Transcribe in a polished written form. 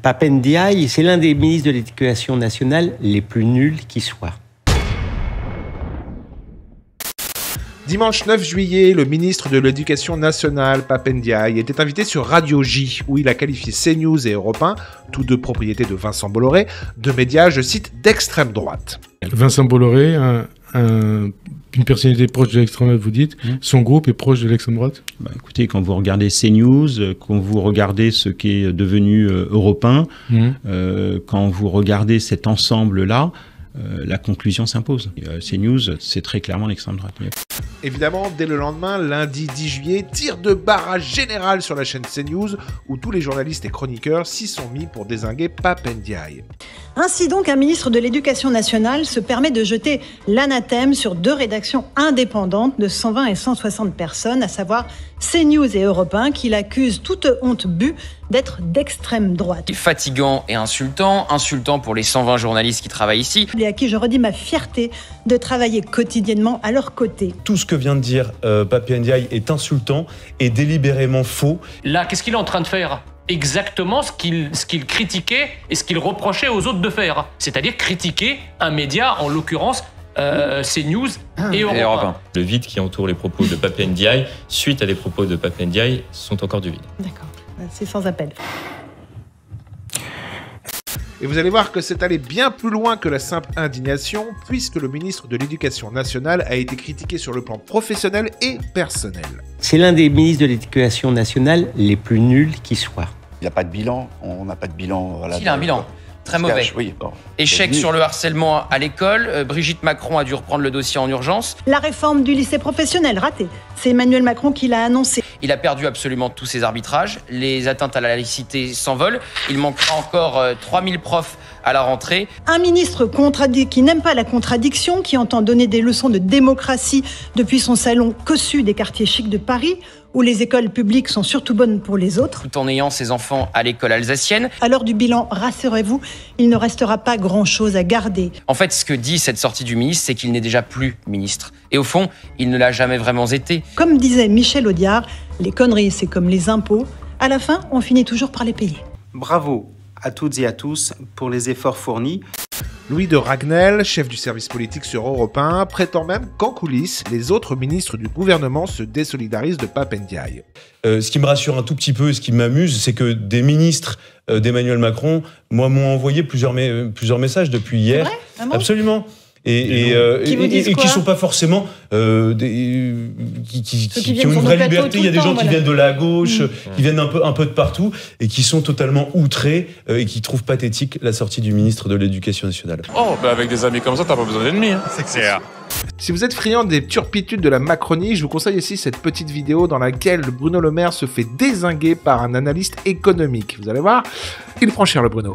Pape Ndiaye, c'est l'un des ministres de l'Éducation nationale les plus nuls qui soient. Dimanche 9 juillet, le ministre de l'Éducation nationale, Pape Ndiaye, était invité sur Radio J, où il a qualifié CNews et Europe 1, tous deux propriétés de Vincent Bolloré, de médias, je cite, d'extrême droite. Vincent Bolloré, une personnalité proche de l'extrême droite, vous dites, son groupe est proche de l'extrême droite? Écoutez, quand vous regardez CNews, quand vous regardez ce qui est devenu Europe 1, quand vous regardez cet ensemble-là, la conclusion s'impose. CNews, c'est très clairement l'extrême droite. Évidemment, dès le lendemain, lundi 10 juillet, tir de barrage général sur la chaîne CNews, où tous les journalistes et chroniqueurs s'y sont mis pour dézinguer Pape Ndiaye. Ainsi donc, un ministre de l'Éducation nationale se permet de jeter l'anathème sur deux rédactions indépendantes de 120 et 160 personnes, à savoir CNews et Europe 1, qu'il accuse toute honte bue d'être d'extrême droite. Fatigant et insultant pour les 120 journalistes qui travaillent ici. Et à qui je redis ma fierté de travailler quotidiennement à leur côté. Tout ce que vient de dire Pape Ndiaye est insultant et délibérément faux. Là, qu'est-ce qu'il est en train de faire ? Exactement ce qu'il critiquait et ce qu'il reprochait aux autres de faire. C'est-à-dire critiquer un média, en l'occurrence CNews et Europe 1. Le vide qui entoure les propos de Pape Ndiaye, suite à des propos de Pape Ndiaye, sont encore du vide. D'accord, c'est sans appel. Et vous allez voir que c'est allé bien plus loin que la simple indignation, puisque le ministre de l'Éducation nationale a été critiqué sur le plan professionnel et personnel. C'est l'un des ministres de l'Éducation nationale les plus nuls qui soient. Il n'y a pas de bilan, on n'a pas de bilan. Voilà, il a un bilan. Très mauvais. Oui, bon. Échec sur le harcèlement à l'école. Brigitte Macron a dû reprendre le dossier en urgence. La réforme du lycée professionnel, ratée. C'est Emmanuel Macron qui l'a annoncé. Il a perdu absolument tous ses arbitrages. Les atteintes à la laïcité s'envolent. Il manquera encore 3000 profs à la rentrée. Un ministre qui n'aime pas la contradiction, qui entend donner des leçons de démocratie depuis son salon cossu des quartiers chics de Paris, où les écoles publiques sont surtout bonnes pour les autres. Tout en ayant ses enfants à l'école alsacienne. À l'heure du bilan, rassurez-vous, il ne restera pas grand-chose à garder. En fait, ce que dit cette sortie du ministre, c'est qu'il n'est déjà plus ministre. Et au fond, il ne l'a jamais vraiment été. Comme disait Michel Audiard, les conneries, c'est comme les impôts. À la fin, on finit toujours par les payer. Bravo à toutes et à tous pour les efforts fournis. Louis de Ragnel, chef du service politique sur Europe 1, prétend même qu'en coulisses, les autres ministres du gouvernement se désolidarisent de Pape Ndiaye. Ce qui me rassure un tout petit peu et ce qui m'amuse, c'est que des ministres d'Emmanuel Macron m'ont envoyé plusieurs messages depuis hier. C'est vrai ? Absolument. Et qui sont pas forcément qui ont une vraie liberté. Il y a des gens qui viennent de la gauche, qui viennent un peu de partout et qui sont totalement outrés et qui trouvent pathétique la sortie du ministre de l'Éducation nationale. Oh, avec des amis comme ça, t'as pas besoin d'ennemis. Hein. C'est clair. Si vous êtes friand des turpitudes de la Macronie, je vous conseille aussi cette petite vidéo dans laquelle Bruno Le Maire se fait dézinguer par un analyste économique. Vous allez voir, il prend cher le Bruno.